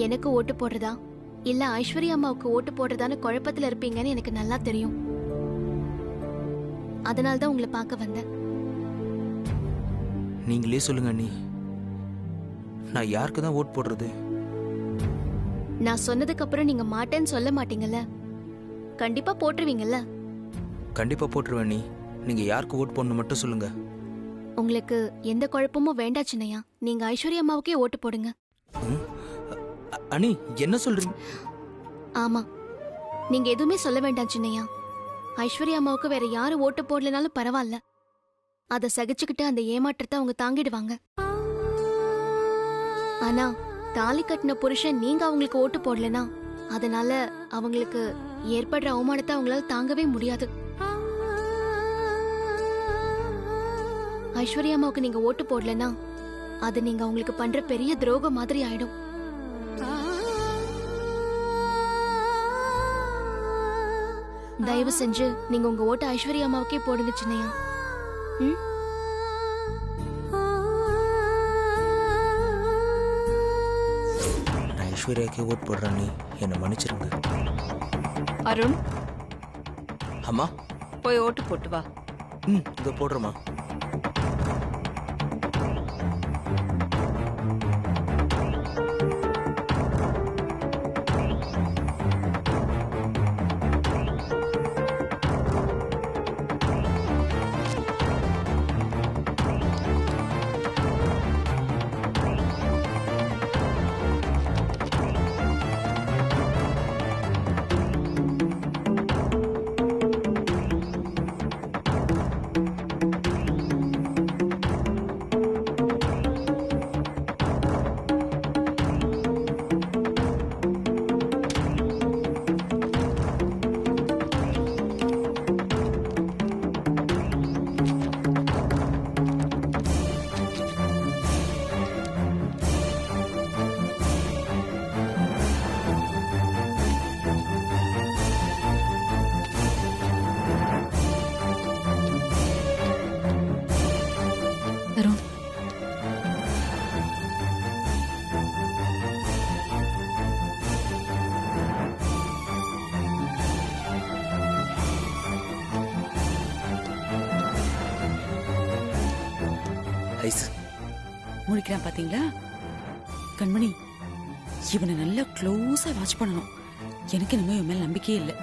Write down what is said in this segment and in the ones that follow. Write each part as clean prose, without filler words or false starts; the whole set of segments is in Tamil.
எனக்கு ஓட்டு போடுறதா இல்ல ஐஸ்வர்யா அம்மாவுக்கு ஓட்டு போடுறதான்னு குழப்பத்துல இருப்பீங்கன்னு எனக்கு நல்லா தெரியும். அதனால்தான் உங்களை பார்க்க வந்தேன். நீங்களே சொல்லுங்க அண்ணி, நான் யாருக்கு தான் ஓட் போடுறது? நான் சொன்னதுக்கு அப்புறம் நீங்க மாட்டேன்னு சொல்ல மாட்டீங்கல்ல? கண்டிப்பா போட்டுருவீங்கல்ல? கண்டிப்பா போட்டுருவேன் அண்ணி. நீங்க யாருக்கு ஓட் போடணும் மட்டும் சொல்லுங்க. உங்களுக்கு எந்த குழப்பமும் வேண்டாம் சின்னையா. நீங்க ஐஸ்வர்யா அம்மாவுக்கே ஓட்டு போடுங்க. அண்ணி என்ன சொல்றீங்க? ஆமா, நீங்க எதுவுமே சொல்ல வேண்டாம் சின்னையா. ஐஸ்வர்யா அம்மாவுக்கு வேற யாரும் ஓட்டு போடலனாலும் பரவாயில்ல. அதை சகிச்சுக்கிட்டு அந்த ஏமாற்றத்தை அவங்க தாங்கிடுவாங்க. ஆனா தாலி கட்டின புருஷன் நீங்க அவங்களுக்கு ஓட்டு போடலனா அதனால அவங்களுக்கு ஏற்படுற அவமானத்தை அவங்களால தாங்கவே முடியாது. ஐஸ்வர்யா அம்மாவுக்கு நீங்க ஓட்டு போடலனா அது நீங்க அவங்களுக்கு பண்ற பெரிய துரோகம் மாதிரி ஆயிடும். தயவு செஞ்சு நீங்க உங்க ஓட்டு ஐஸ்வர்யா அம்மாவுக்கே போடுங்க சின்னையா. நான் ஐஸ்வர்யாக்கே ஓட் போடுறேன், நீ என்னை மன்னிச்சிருங்க. அருண், அம்மா போய் ஓட்டு போட்டு வா. இதை போடுறேம்மா. அருண், ஐஸ் முழிக்கிறான் பாத்தீங்களா? கண்மணி, இவனை நல்லா க்ளோஸா வாட்ச் பண்ணணும். எனக்கு இனிமே இவன் மேல நம்பிக்கையே இல்லை.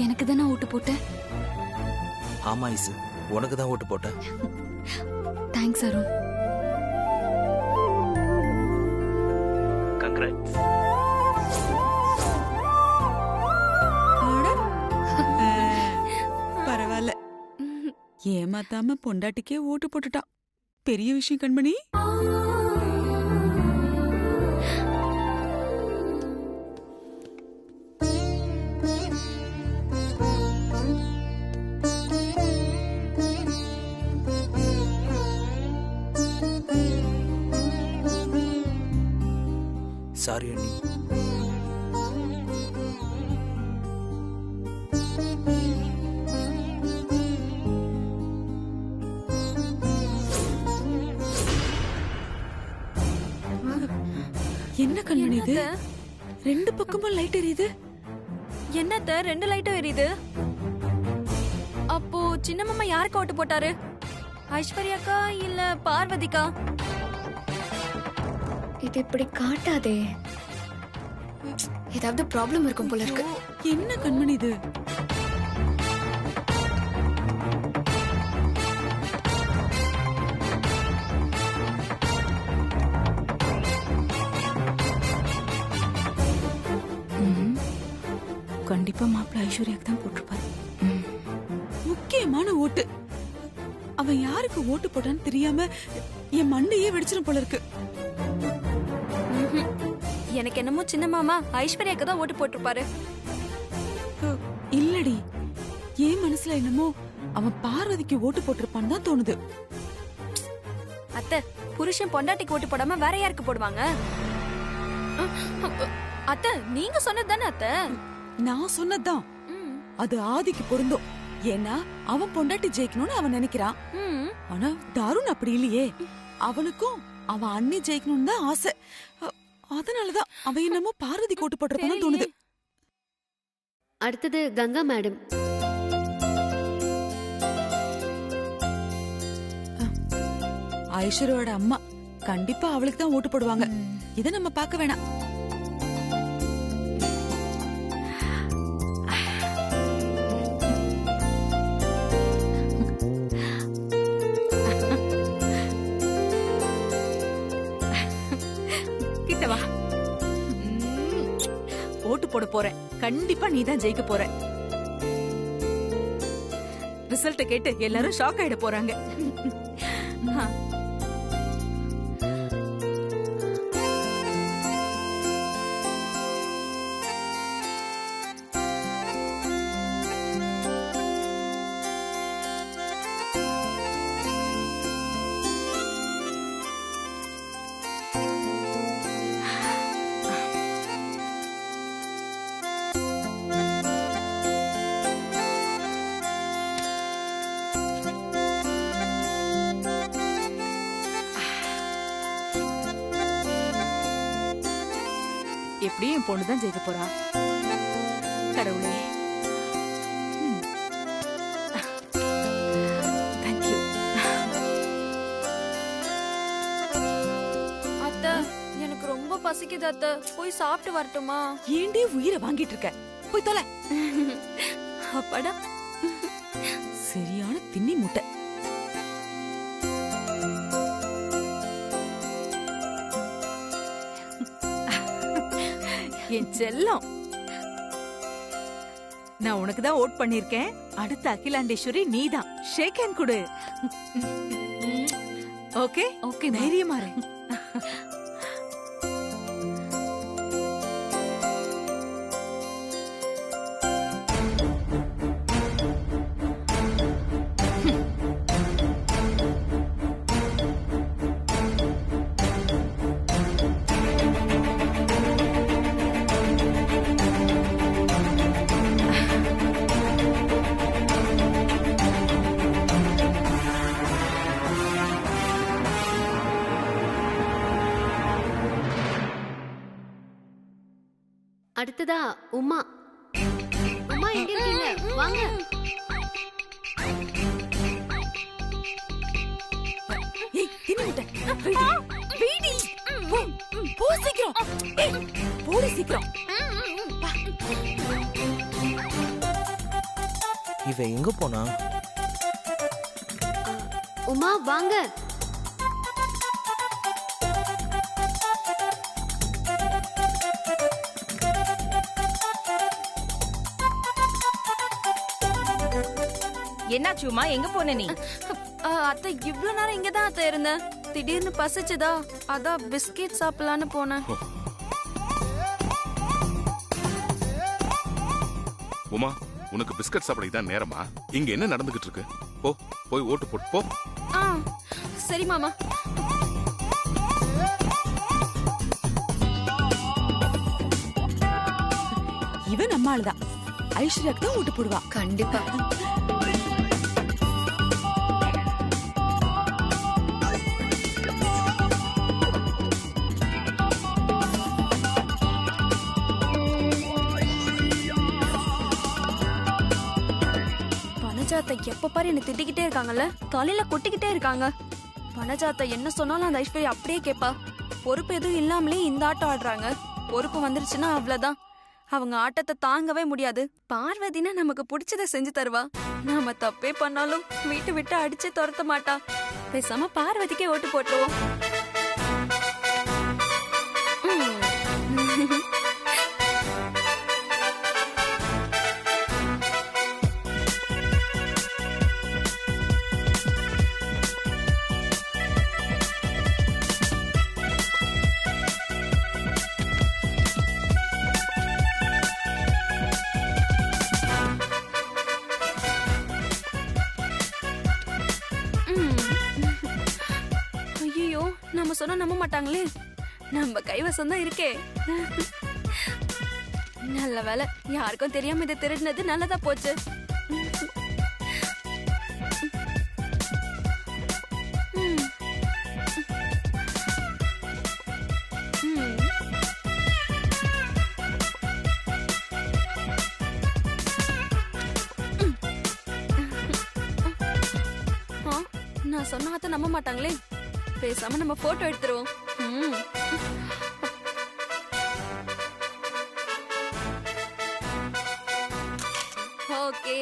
எனக்கு தானே ஓட்டு போட்டேன். ஆமா ஐஸ், உனக்கு தான் ஓட்டு போட்டேன். தேங்க்ஸ் அருண். கங்க்ராட்ஸ். பரவாயில்ல, ஏமாத்தாம பொண்டாட்டிக்கே ஓட்டு போட்டுட்டான். பெரிய விஷயம் கண்மணி. சாரி அண்ணி. என்ன கண்மணி இது? ரெண்டு பக்கமும் லைட் எரியுது. என்னத்த ரெண்டு லைட்டும் எரியுது? அப்போ சின்ன மாமா யாருக்கு ஓட்டு போட்டாரு? ஐஸ்வர்யாக்கா இல்ல பார்வதிக்கா? இது இப்படி காட்டாதே, ஏதாவது ப்ராப்ளம் இருக்கும் போல இருக்கு. என்ன கண்மணி இது? கண்டிப்பா மாப்பிள்ள ஐஸ்வர்யாக்கு தான் போட்டிருப்பாரு. முக்கியமான ஓட்டு. அவன் யாருக்கு ஓட்டு போட்டான்னு தெரியாம என் மண்டையே வெடிச்சிடும் போல இருக்கு. எனக்கு என்னமோ சின்ன மாமா ஐஸ்வர்யாக்கு தான் ஓட்டு போட்டிருப்பாரு. இல்லடி, என் மனசுல என்னமோ அவன் பார்வதிக்கு ஓட்டு போட்டிருப்பான்னு தான் தோணுது. அத்தை, புருஷன் பொண்டாட்டிக்கு ஓட்டு போடாம வேற யாருக்கு போடுவாங்க? அத்தை, நீங்க சொன்னது தானே அத்தை? நான் சொன்னதுதான். அது ஆதிக்கு பொருந்தும். ஏன்னா அவன் பொண்டாட்டி ஜெயிக்கணும்னு அவன் நினைக்கிறான். ஆனா தாருண் அப்படி இல்லையே. அவனுக்கும் அவ அண்ணி ஜெயிக்கணும்னு தான் ஆசை. அதனாலதான் அவ என்னமோ பார்வதி ஓட்டு போடுறதுன்னு தோணுது. அடுத்தது கங்கா மேடம். ஐஸ்வர்யோட அம்மா கண்டிப்பா அவளுக்கு தான் ஓட்டு போடுவாங்க. இத நம்ம பார்க்க வேணாம். கிட்ட வா. ஓட்டு போட போறேன். கண்டிப்பா நீ தான் ஜெயிக்க போற. ரிசல்ட்ட கேட்டு எல்லாரும் ஷாக் ஆயிட போறாங்க. எப்படியும் என் பொண்ணுதான் ஜெயிக்க போறா. கடவுளே, தேங்க்யூ. அத்தை, எனக்கு ரொம்ப பசிக்குது அத்தை. போய் சாப்பிட்டு வரட்டுமா? ஏண்டி உயிரை வாங்கிட்டு இருக்க? போய் தொலை. அப்பாடா, சரியான தின்னி முட்டை. என் செல்லம், நான் உனக்கு தான் ஓட் பண்ணிருக்கேன். அடுத்த அகிலாண்டேஸ்வரி நீதான். ஷேக் ஹேண்ட் கொடு. ஓகே ஓகே, தைரியமா இரு. அடுத்ததா உமா. உமா எங்க இருக்கீங்க? வாங்க. ஏய், தின்னி முட்டை. வீடி. போ சீக்கிரம். ஏய், போடி சீக்கிரம். இவ எங்க போனா? உமா வாங்க. என்னாச்சுமா? எங்க போன நீ? அத்தை, இவ்ளோ நேரம் இங்கதான் அத்தை இருந்தேன். திடீர்னு பசிச்சுதா, அதான் பிஸ்கெட் சாப்பிடலான்னு போனேன். உமா, உனக்கு பிஸ்கட் சாப்பிட இதான் நேரமா? இங்க என்ன நடந்துகிட்டு இருக்கு? போ, போய் ஓட்டு போட்டு போ. சரி மாமா. இவன் நம்ம ஆளுதான். ஐஸ்வர்யாக்கு தான் ஓட்டு போடுவா. கண்டிப்பா. வனஜாத்தை எப்ப பாரு என்ன திட்டிக்கிட்டே இருக்காங்கல்ல, தலையில கொட்டிக்கிட்டே இருக்காங்க. வனஜாத்தை என்ன சொன்னாலும் அந்த ஐஸ்வர்யா அப்படியே கேப்பா. பொறுப்பு எதுவும் இல்லாமலே இந்த ஆட்டம் ஆடுறாங்க. பொறுப்பு வந்துருச்சுன்னா அவ்வளவுதான். அவங்க ஆட்டத்தை தாங்கவே முடியாது. பார்வதினா நமக்கு பிடிச்சத செஞ்சு தருவா. நாம தப்பே பண்ணாலும் வீட்டு விட்டு அடிச்சு துரத்த மாட்டா. பேசாம பார்வதிக்கே ஓட்டு போட்டுருவோம். ஐயோ, நம்ம சொன்னா நம்ப மாட்டாங்களே. நம்ம கைவசம் தான் இருக்கே. நல்ல வேலை, யாருக்கும் தெரியாம இதை திருடினது நல்லதா போச்சு. சொன்னா அத்தை நம்ப மாட்டாங்களே. பேசாம நம்ம போட்டோ எடுத்துருவோம். ஓகே,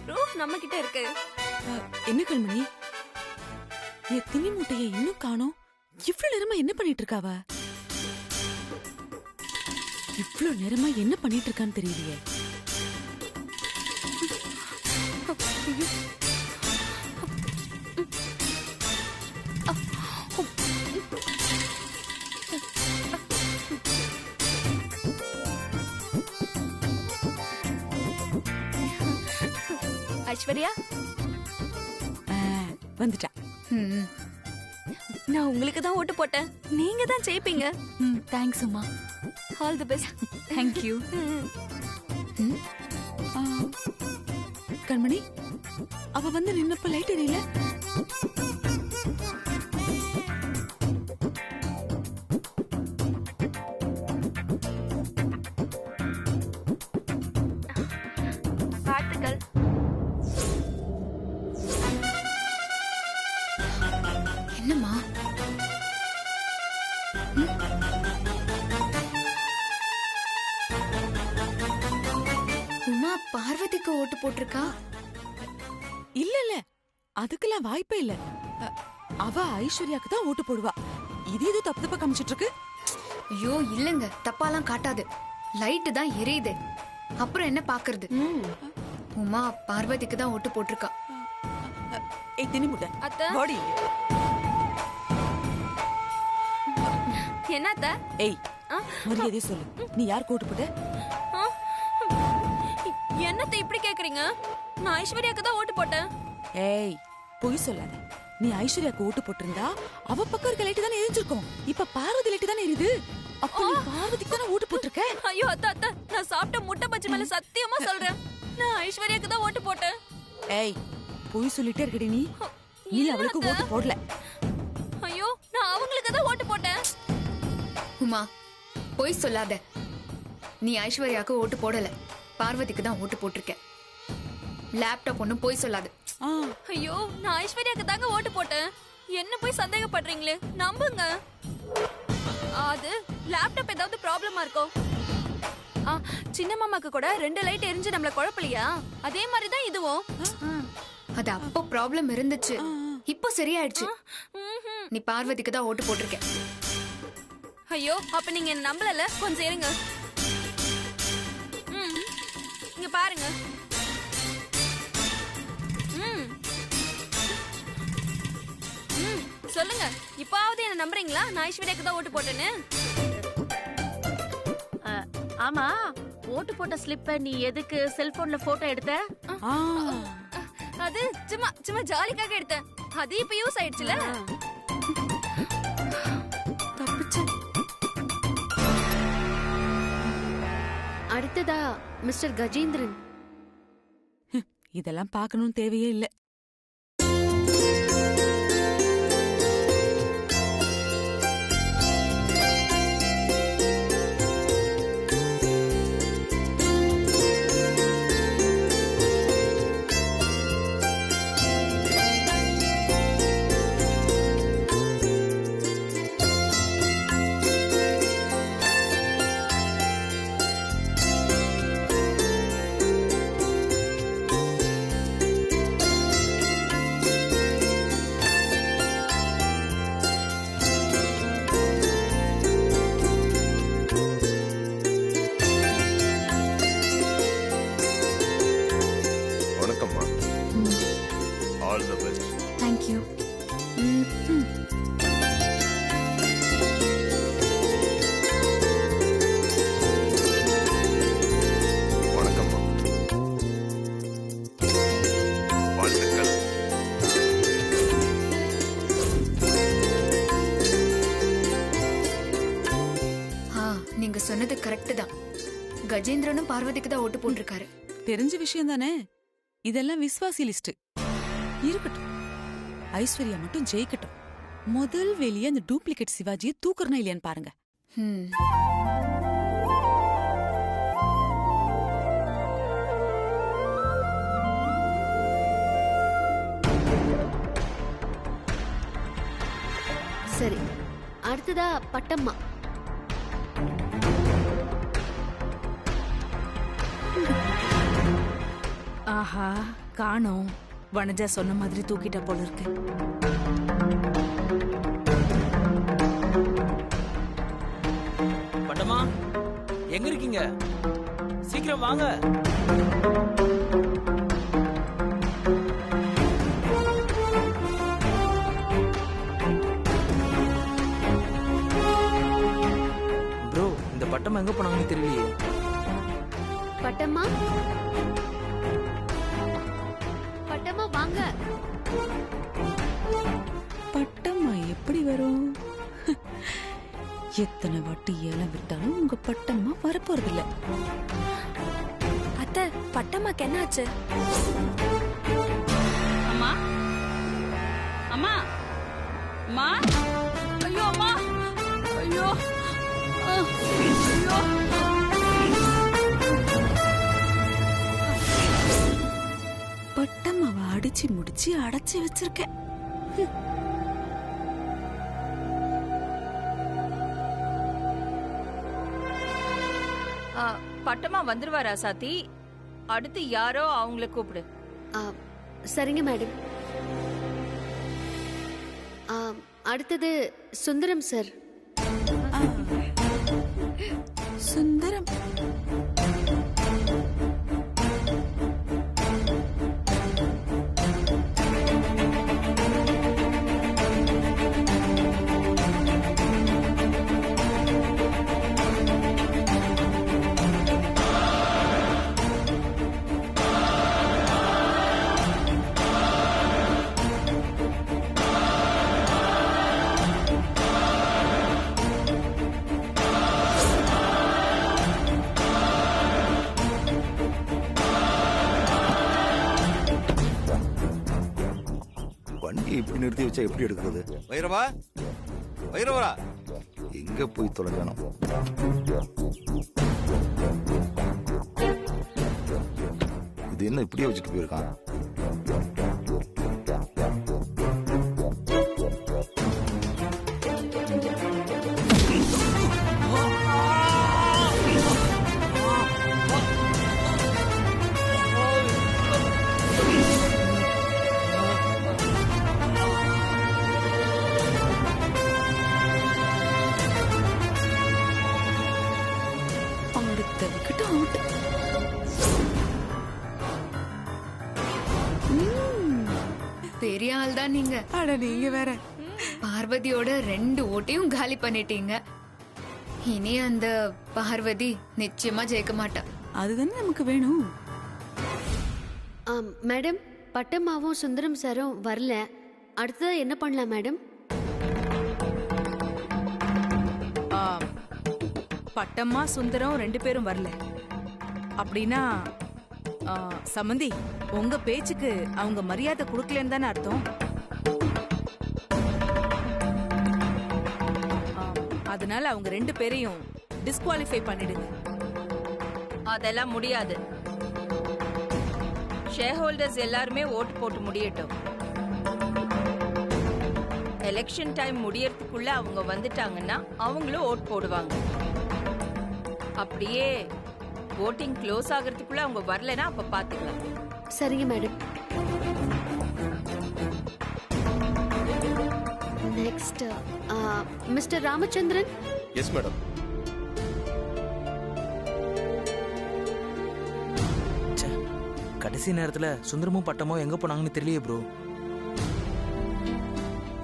ப்ரூஃப் நம்ம கிட்ட இருக்கு. என்ன கண்மணி, என் திணி மூட்டையை இன்னும் காணோம். இவ்ளோ நேரமா என்ன பண்ணிட்டு இருக்காவ? இவ்ளோ நேரமா என்ன பண்ணிட்டு இருக்கான்னு தெரியலையே. ஐஸ்வர்யா வந்துட்டா. நான் உங்களுக்கு தான் ஓட்டு போட்டேன். நீங்க தான் ஜெயிப்பீங்க. Thanks Uma. All the best. Thank you. Kanmani, அவ வந்து நின்னப்ப லைட் எரியல. வாழ்த்துக்கள். என்னம்மா? உமா பார்வதிக்கு ஓட்டு போட்டிருக்கா. இல்ல இல்ல, அதுக்கெல்லாம் வாய்ப்பே இல்ல. அவ ஐஸ்வர்யாக்கு தான் ஓட்டு போடுவா. இது ஏதோ தப்பு தப்பா காமிச்சிட்டு இருக்கு. ஐயோ இல்லங்க, தப்பாலாம் காட்டாது. லைட் தான் எரியுது. அப்புறம் என்ன பாக்குறது? உமா பார்வதிக்கு தான் ஓட்டு போட்டிருக்கா. ஏய் திணி முட்டை அத்தை. பாடி. என்ன அத்தை? ஏய் மரியாதையா சொல்லு, நீ யாருக்கு ஓட்டு போட்ட? என்னத்தை இப்படி கேக்குறீங்க? நான் ஐஸ்வர்யாக்கு தான் ஓட்டு போட்டேன். ஏய் பொய் சொல்லாத. நீ ஐஸ்வர்யாக்கு ஓட்டு போட்டிருந்தா அவ பக்கம் இருக்க லைட் தானே எரிஞ்சிருக்கும். இப்ப பார்வதி லைட் தானே எரியுது. அப்ப நீ பார்வதிக்கு தானே ஓட்டு போட்டிருக்க. ஐயோ அத்தை அத்தை, நான் சாப்பிட்ட முட்டை பச்சி மேல சத்தியமா சொல்றேன், நான் ஐஸ்வர்யாக்கு தான் ஓட்டு போட்டேன். ஏய் பொய் சொல்லிட்டே இருக்கடி நீ. நீ அவளுக்கு ஓட்டு போடல. ஐயோ, நான் அவங்களுக்கு தான் ஓட்டு போட்டேன். உமா பொய் சொல்லாத. நீ ஐஸ்வர்யாக்கு ஓட்டு போடல, பார்வதிக்கு தான் ஓட்டு போட்டிருக்க. லேப்டாப் ஒண்ணும் பொய் சொல்லாது. ஐயோ, நான் ஐஸ்வர்யாக்கு தாங்க ஓட்டு போட்டேன். என்ன போய் சந்தேகப்படுறீங்களே, நம்புங்க. அது லேப்டாப் ஏதாவது ப்ராப்ளமா இருக்கோ? சின்ன மாமாக்கு கூட 2 லைட் எரிஞ்சு நம்மள குழப்பலையா? அதே மாதிரி தான் இதுவும். அது அப்போ ப்ராப்ளம் இருந்துச்சு, இப்போ சரியாயிடுச்சு. நீ பார்வதிக்கு தான் ஓட்டு போட்டிருக்க. ஐயோ, அப்ப நீங்க என்ன நம்பலல? கொஞ்சம் இருங்க. இங்க பாருங்க. சொல்லுங்க, இப்பாவது என்ன நம்புறீங்களா? நான் ஐஸ்வர்யாக்கு தான் ஓட்டு போட்டேன்னு. ஆமா, ஓட்டு போட்ட ஸ்லிப்ப நீ எதுக்கு செல்போன்ல போட்டோ எடுத்த? அது சும்மா சும்மா ஜாலிக்காக எடுத்தேன். அது இப்ப யூஸ் ஆயிடுச்சுல. அடுத்ததா மிஸ்டர் கஜேந்திரன். இதெல்லாம் பார்க்கணும் தேவையே இல்ல. வணக்கம்மா. All the best. Thank you. வணக்கம்மா. வாழ்த்துக்கள். நீங்க சொன்னது கரெக்ட் தான். கஜேந்திரனும் பார்வதிக்கு தான் ஓட்டு போட்டிருக்காரு. தெரிஞ்ச விஷயம் தானே. இதெல்லாம் விஸ்வாசி லிஸ்ட். இருக்கட்டும், ஐஸ்வர்யா மட்டும் ஜெயிக்கட்டும். முதல் வெளியே அந்த டூப்ளிகேட் சிவாஜியை தூக்குறனா இல்லையான்னு பாருங்க. சரி, அடுத்ததா பட்டம்மா. ஆஹா, காணோம். வனஜா சொன்ன மாதிரி தூக்கிட்ட போல இருக்கு. பட்டம்மா எங்க இருக்கீங்க? சீக்கிரம் வாங்க. ப்ரோ, இந்த பட்டம்மா எங்க போனாங்கன்னு தெரியலையே. பட்டம்மா, பட்டம்மா வாங்க. பட்டம்மா எப்படி வரும்? எத்தனை வாட்டி ஏலம் விட்டாலும் உங்க பட்டம்மா வரப்போறது இல்ல. அத்தை, பட்டம்மாக்கு என்னாச்சு? அம்மா, அம்மா, அம்மா, ஐயோ அம்மா, ஐயோ, ஐயோ. பட்டம்மாவை அடிச்சு முடிச்சு அடைச்சி வச்சிருக்கேன். பட்டமா வந்துருவாரா சாத்தி? அடுத்து யாரோ அவங்கள கூப்பிடு. சரிங்க மேடம். அடுத்தது சுந்தரம் சார். சுந்தரம் வண்டி இப்படி நிறுத்தி வச்சா எப்படி எடுக்கிறது? வைரவா, வைரவா, எங்க போய் தொலைஞ்சானோ? இது என்ன இப்படியே வச்சுட்டு போயிருக்கான்? பெரிய ஆள் தான் நீங்க. அட நீங்க வேற. பார்வதியோட 2 ஓட்டையும் காலி பண்ணிட்டீங்க. இனி அந்த பார்வதி நிச்சயமா ஜெயிக்க மாட்டா. அதுதானே நமக்கு வேணும். மேடம், பட்டம்மாவும் சுந்தரம் சாரும் வரல. அடுத்ததா என்ன பண்ணலாம் மேடம்? பட்டம்மா சுந்தரம் 2 பேரும் வரல அப்படின்னா சம்மந்தி, உங்க பேச்சுக்கு அவங்க மரியாதை கொடுக்கலன்னு தானே அர்த்தம்? அதனால அவங்க 2 பேரையும் டிஸ்குவாலிஃபை பண்ணிடுங்க. அதெல்லாம் முடியாது. ஷேர் ஹோல்டர்ஸ் எல்லாருமே ஓட்டு போட்டு முடியட்டும். எலெக்ஷன் டைம் முடியறதுக்குள்ள அவங்க வந்துட்டாங்கன்னா அவங்களும் ஓட் போடுவாங்க. அப்படியே voting க்ளோஸ் ஆகிறதுக்குள்ள அவங்க வரலனா அப்ப பாத்துக்கலாம். சரிங்க madam. Next mister Ramachandran. Yes madam. கடைசி நேரத்துல சுந்தரமும் பட்டமும் எங்க போனாங்கன்னு தெரியலையே ப்ரோ.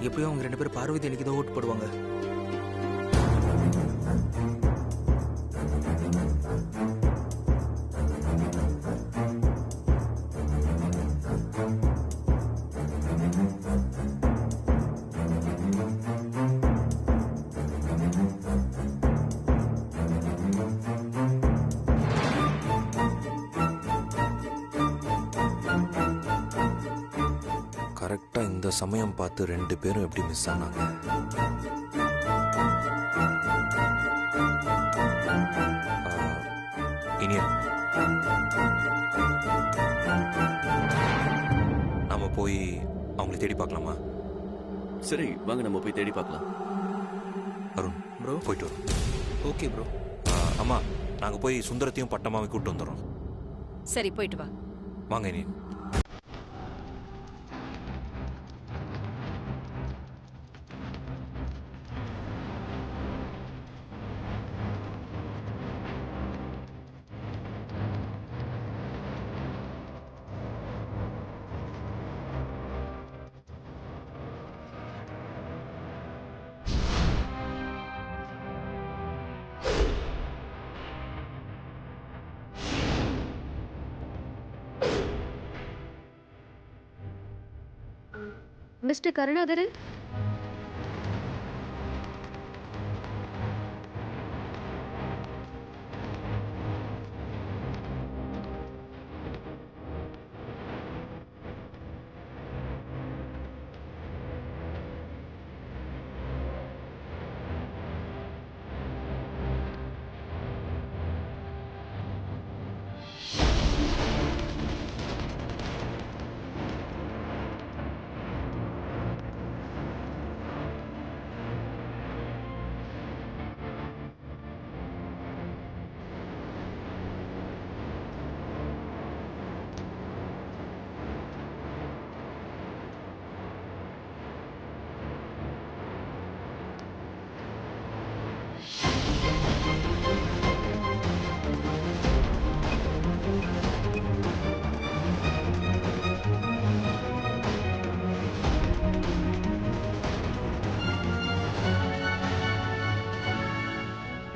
எப்படியும் அவங்க 2 பேரும் பார்வதி எனக்கு தான் ஓட்டு போடுவாங்க. கரெக்டா இந்த சமயம் பார்த்து 2 பேரும் எப்படி மிஸ் ஆனாங்க? இனியா, நாம போய் அவங்களை தேடி பார்க்கலாமா? சரி வாங்க நம்ம போய் தேடி பார்க்கலாம். அருண் ப்ரோ போயிட்டு வரோம். Okay bro. அம்மா நாங்க போய் சுந்தரத்தையும் பட்டமாவையும் கூப்பிட்டு வந்துடுறோம். சரி போயிட்டு வா. வாங்க நீ. மிஸ்டர் கருணாகரன்,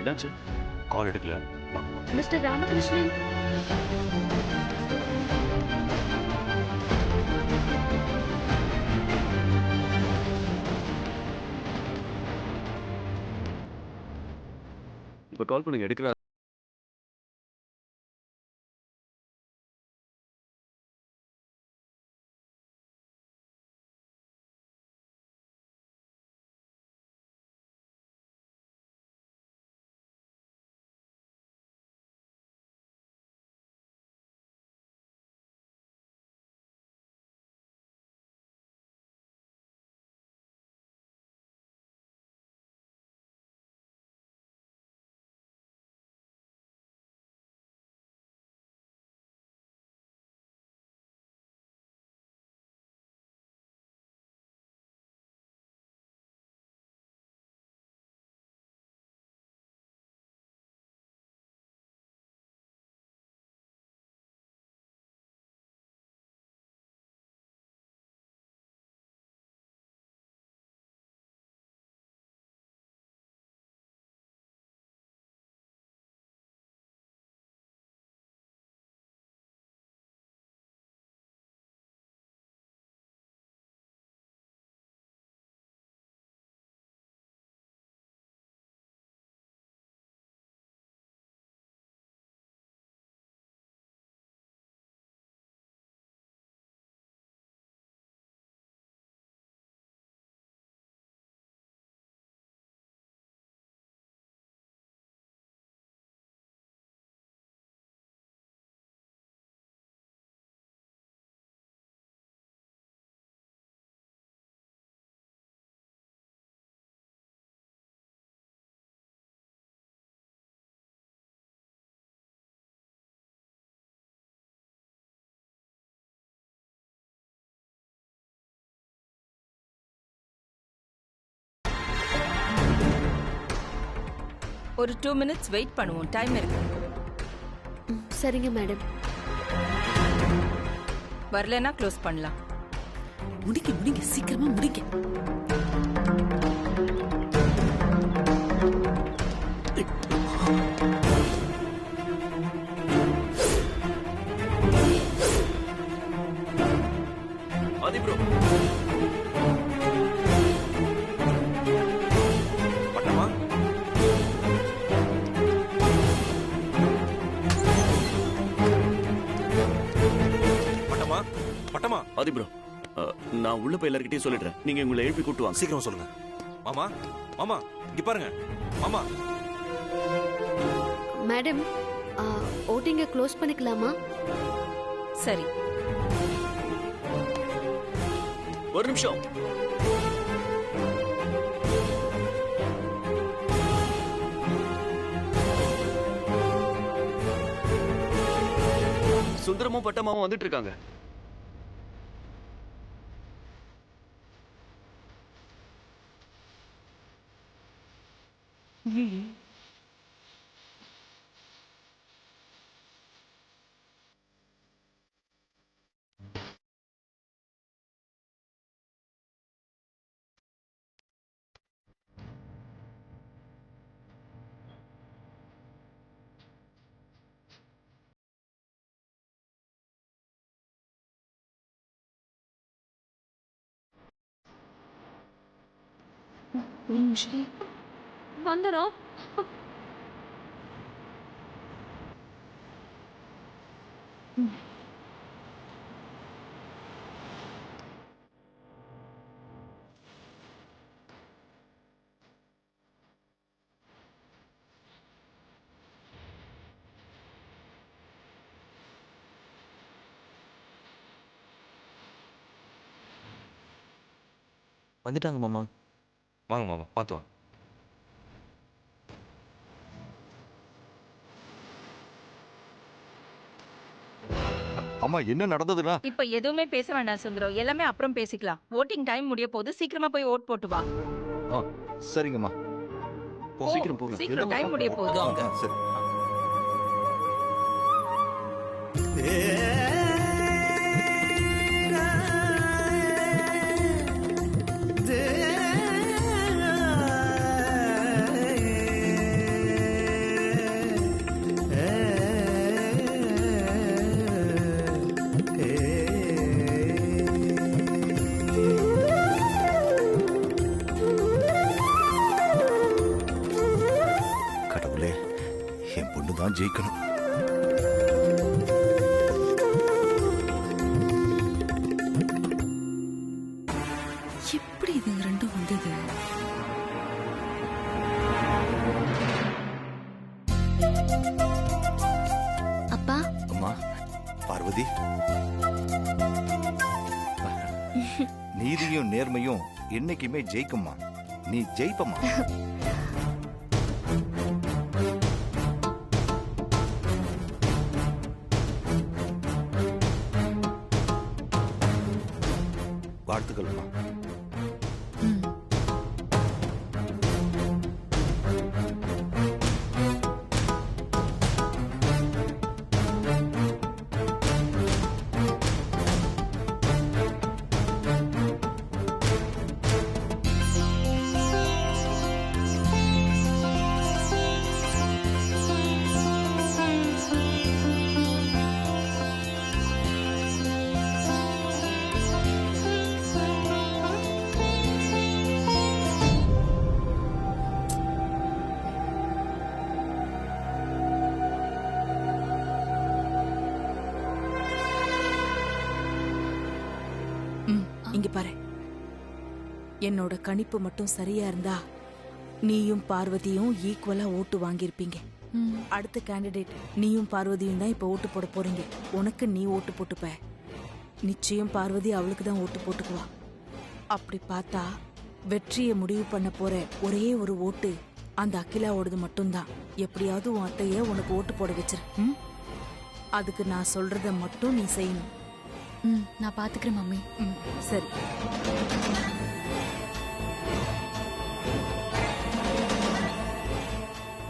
என்னாச்சு? கால் எடுக்கல. மிஸ்டர் ராமகிருஷ்ணன், இப்ப கால் பண்ணுங்க, எடுக்கிறா. ஒரு 2 minutes வெயிட் பண்ணுவோம். டைம் இருக்கு. சரிங்க மேடம். வரலனா க்ளோஸ் பண்ணலாம். முடிங்க சீக்கிரமா முடிங்க. ஆதி ப்ரோ, பட்டமா பட்டமா பட்டமா. ஆதி ப்ரோ, நான் உள்ள போய் எல்லார்கிட்டயும் சொல்லிடுறேன். நீங்க உங்களை எழுப்பி கூட்டு வாங்க. சீக்கிரம் சொல்லுங்க. மாமா மாமா இங்க பாருங்க மாமா. மேடம், ஓட்டிங்க க்ளோஸ் பண்ணிக்கலாமா? சரி. ஒரு நிமிஷம். சுந்தரமும் பட்டம்மாவும் வந்துட்டு இருக்காங்க. வந்துடும். வந்துட்டாங்க மாமா. வாங்க மாமா, பார்த்து வாங்க. அம்மா என்ன நடந்ததுன்னா? இப்ப எதுவுமே பேச வேண்டாம் சுந்தரம், எல்லாமே அப்புறம் பேசிக்கலாம். ஓட்டிங் டைம் முடிய போது, சீக்கிரமா போய் ஓட் போட்டு வா. சரிங்கம்மா. சீக்கிரம் போங்க. சீக்கிரம் டைம் முடிய போகுது. சரி. கடவுளே, என் பொண்ணு தான் ஜெயிக்கணும். எப்படி இதுங்க ரெண்டும் வந்தது? அப்பா, அம்மா, பார்வதி, நீதியும் நேர்மையும் என்னைக்குமே ஜெயிக்கும்மா. நீ ஜெயிப்பம்மா. வாழ்த்துக்கள்மா. இங்க பாரு, என்னோட கணிப்பு மட்டும் சரியா இருந்தா நீயும் பார்வதியும் ஈக்குவலா ஓட்டு வாங்கியிருப்பீங்க. அடுத்த கேண்டிடேட் நீயும் பார்வதியும் தான் இப்ப ஓட்டு போட போறீங்க. உனக்கு நீ ஓட்டு போட்டுப்ப, நிச்சயம் பார்வதி அவளுக்கு தான் ஓட்டு போட்டுக்குவா. அப்படி பார்த்தா வெற்றியை முடிவு பண்ண போற ஒரே ஒரு ஓட்டு அந்த அகிலாவோடது மட்டும்தான். எப்படியாவது உன் அத்தைய உனக்கு ஓட்டு போட வச்சிரு. அதுக்கு நான் சொல்றத மட்டும் நீ செய்யணும். நான் பாத்துக்கிறேன் மம்மி. சரி.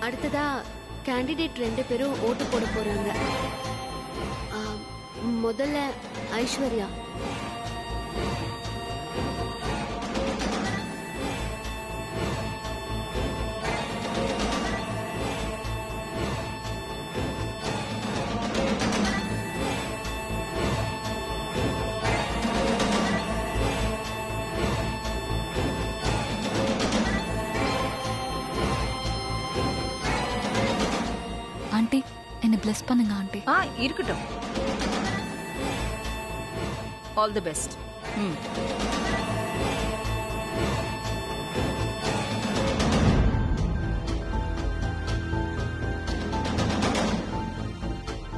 அடுத்ததா கேண்டிடேட் 2 பேரும் ஓட்டு போட போறாங்க. முதல்ல ஐஸ்வர்யா. ஆண்டி, என்ன பிளஸ் பண்ணுங்க ஆண்டி. இருக்கட்டும். All the best.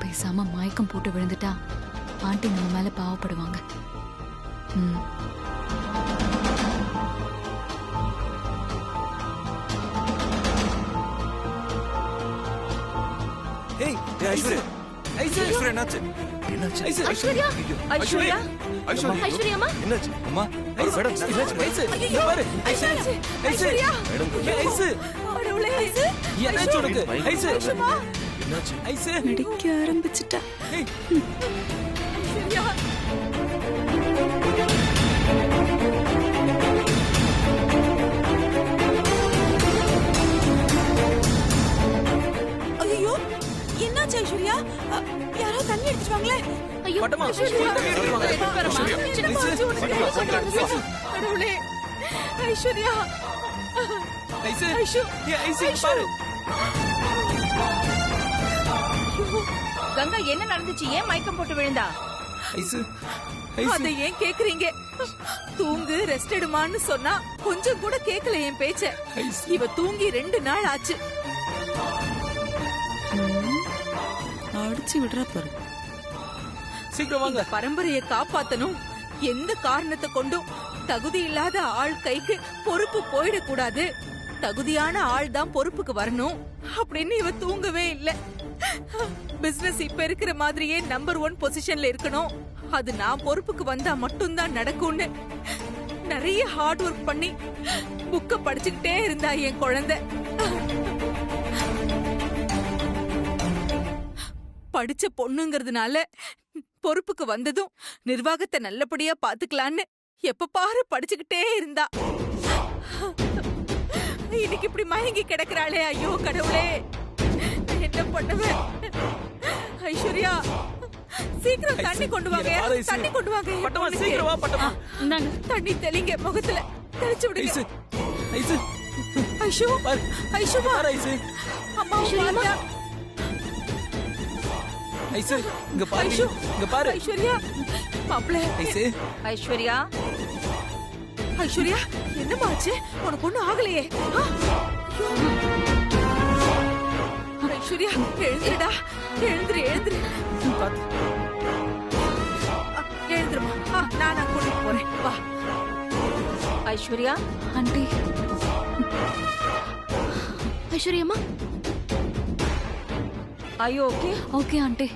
பேசாம மயக்கம் போட்டு விழுந்துட்டா ஆண்டி நம்ம மேல பாவப்படுவாங்க. ஏய், ஐஸ்வர்யா, ஐஸ்வர்யா என்னாச்சு? என்னாச்சு? ஐஸ்வர்யா ஐஸ்வர்யா ஐஸ்வர்யாமா என்னாச்சு? அம்மா ஒரு மேடம் ஐஸ்வர்யா என்னாச்சு உனக்கு? என்னாச்சு? நடிக்க ஆரம்பிச்சிட்டா. ஐயோ என்னாச்சு ஐஸ்வர்யா? யாரோ தண்ணி எடுத்துட்டு வாங்களே. ஐயோ பட்டமா கடவுளே ஐஸ்வர்யா கங்கா என்ன நடந்துச்சு? ஏன் மயக்கம் போட்டு விழுந்தா? அதை ஏன் கேக்குறீங்க? தூங்கு ரெஸ்ட் எடுமான்னு சொன்னா கொஞ்சம் கூட கேக்கல என் பேச்ச. இவ தூங்கி 2 நாள் ஆச்சு. அடிச்சு விடுறா பாரு. சீக்கிரம் வாங்க. பரம்பரையை காப்பாத்தணும். எந்த காரணத்தை கொண்டும் தகுதி இல்லாத ஆள் கைக்கு பொறுப்பு போயிடக்கூடாது. தகுதியான ஆள் தான் பொறுப்புக்கு வரணும் அப்படின்னு இவ தூங்கவே இல்ல. பிசினஸ் இப்ப இருக்கிற மாதிரியே நம்பர் 1 பொசிஷன்ல இருக்கணும். அது நான் பொறுப்புக்கு வந்தா மட்டும்தான் நடக்கும்னு நிறைய ஹார்ட் ஒர்க் பண்ணி புக்க படிச்சுக்கிட்டே இருந்தா என் குழந்தை. படிச்ச பொண்ணுங்கிறதுனால பொறுப்புக்கு வந்ததும் நிர்வாகத்தை நல்லபடியா பாத்துக்கலான்னு எப்ப பாரு படிச்சுக்கிட்டே இருந்தா. இன்னைக்கு இப்படி மயங்கி கிடக்குறாளே. ஐயோ கடவுளே, என்ன பண்ணுவேன்? ஐஸ்வர்யா சீக்கிரம் தண்ணி கொண்டு வாங்க. தண்ணி கொண்டு வாங்க. பட்டமா சீக்கிரம் வா. பட்டமா தண்ணி தெளிங்க முகத்துல தெளிச்சு விடுங்க. ஐஷு ஐஷுமா அம்மா ஐஸ்வர்யா இங்க பாரு. இங்க பாரு ஐஸ்வர்யா மாப்ள. ஐஸ்வர்யா ஐஸ்வர்யா என்னமா ஆச்சு? உனக்கு ஒண்ணும் ஆகலையே? ஐஸ்வர்யா எழுந்துடா. எழுந்துரு எழுந்துரு எழுந்துருமா. நான் கூட்டிட்டு போறேன். வா ஐஸ்வர்யா. ஆண்டி ஐஸ்வர்யாமா ஐயோ ஓகே ஓகே ஆண்டி.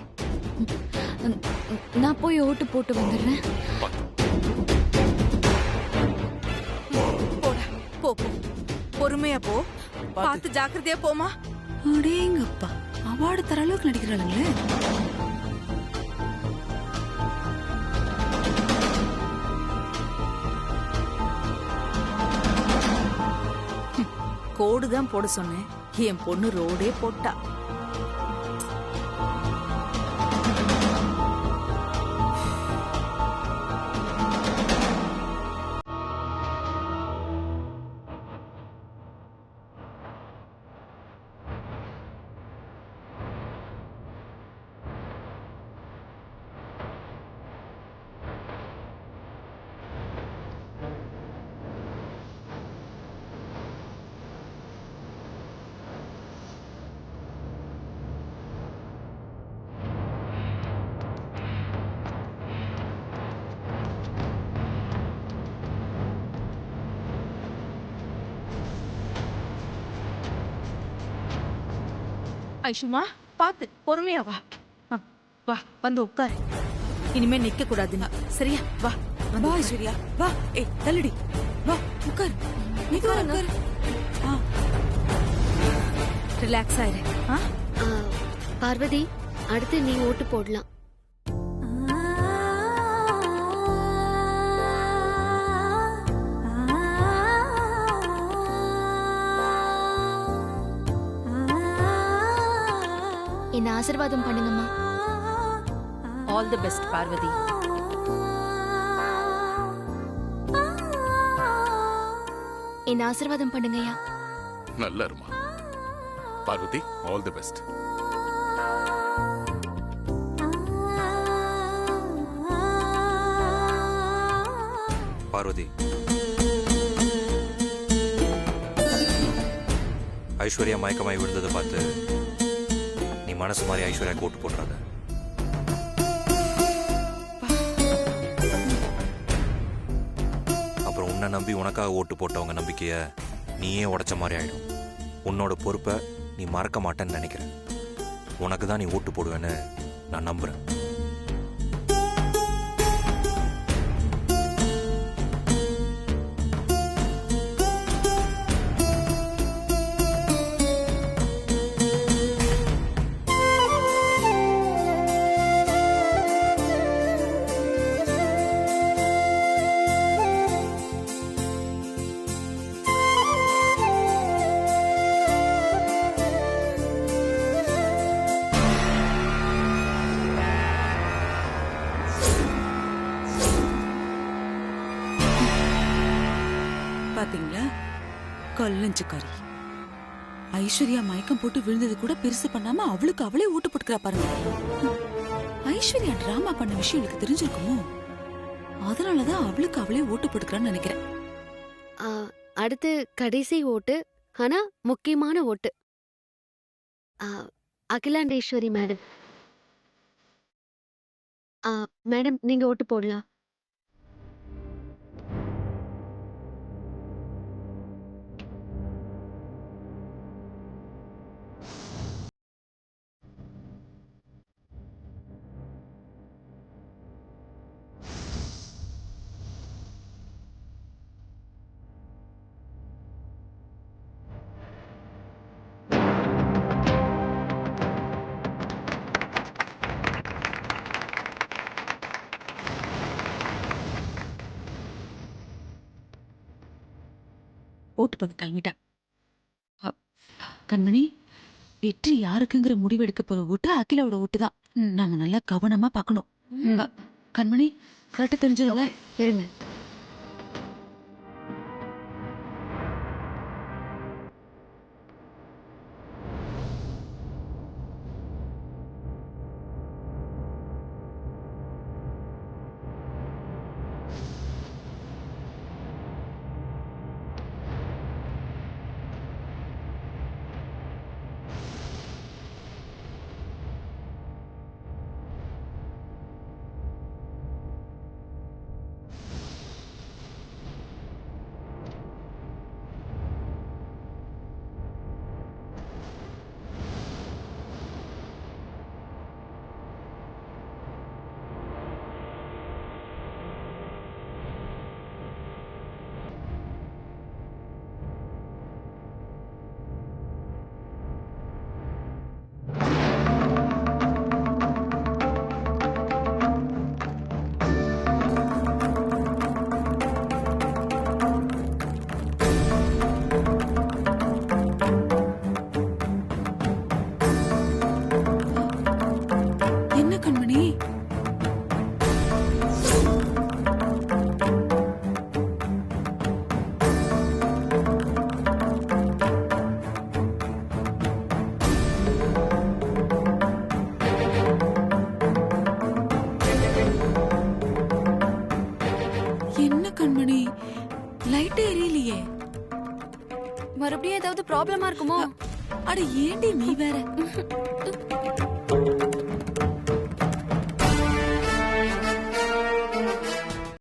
நான் போய் ஓட்டு போட்டு வந்துடுறேன். போடா போ போ. பொறுமையா போ. பார்த்து ஜாக்கிரதையா போமா. அடேங்கப்பா அவார்டு தர அளவுக்கு நடிக்கிறாளுங்களே. கோடு தான் போட சொன்னேன். என் பொண்ணு ரோடே போட்டா. ஐஷுமா பாத்து பொறுமையா வா. வா வந்து உட்காரு. இனிமே நிக்க கூடாதுன்னு சரியா? வா வா ஐஸ்வர்யா வா. ஏய் தள்ளுடி. வா உட்காரு. உட்காரு. ரிலாக்ஸ் ஆயிரு. பார்வதி அடுத்து நீ ஓட்டு போடலாம். என்ன ஆசீர்வாதம் பண்ணுங்கம்மா. All the best Parvathi. என்ன ஆசீர்வாதம் பண்ணுங்கய்யா. நல்லா இருமா Parvathi. All the best. Parvathi, Aishwarya மயக்கமாய் விழுந்ததை பார்த்து நீ மனசு மாதிரி ஐஸ்வர்யா ஓட்டு போடுறாத. அப்புறம் உன்னை நம்பி உனக்காக ஓட்டு போட்டவங்க நம்பிக்கைய நீயே உடைச்ச மாதிரி ஆயிடும். உன்னோட பொறுப்பை நீ மறக்க மாட்டேன்னு நினைக்கிறேன். உனக்கு தான் நீ ஓட்டு போடுவேன்னு நான் நம்புறேன். பாத்தீங்களா, கல்லஞ்சுக்காரி ஐஸ்வர்யா மயக்கம் போட்டு விழுந்தது கூட பெருசு பண்ணாம அவளுக்கு அவளே ஊட்டு போட்டுக்கிறா பாருங்க. ஐஸ்வர்யா டிராமா பண்ண விஷயம் எனக்கு தெரிஞ்சிருக்குமோ, அதனாலதான் அவளுக்கு அவளே ஓட்டு போட்டுக்கிறான்னு நினைக்கிறேன். அடுத்து கடைசி ஓட்டு, ஆனா முக்கியமான ஓட்டு. அகிலாண்டேஸ்வரி மேடம். மேடம் நீங்க ஓட்டு போடலாம். ஓட்டு போட்டு கிளம்பிட்டா. கண்மணி, வெற்றி யாருக்குங்கிற முடிவெடுக்க போற ஓட்டு அகிலாவோட ஓட்டு தான். நாம நல்லா கவனமா பார்க்கணும். கண்மணி, கரெக்டா தெரிஞ்சதுல இருங்க. லைட் எரியலையே. மறுபடியும் ஏதாவது ப்ராப்ளமா இருக்குமோ? அட ஏண்டி நீ வேற.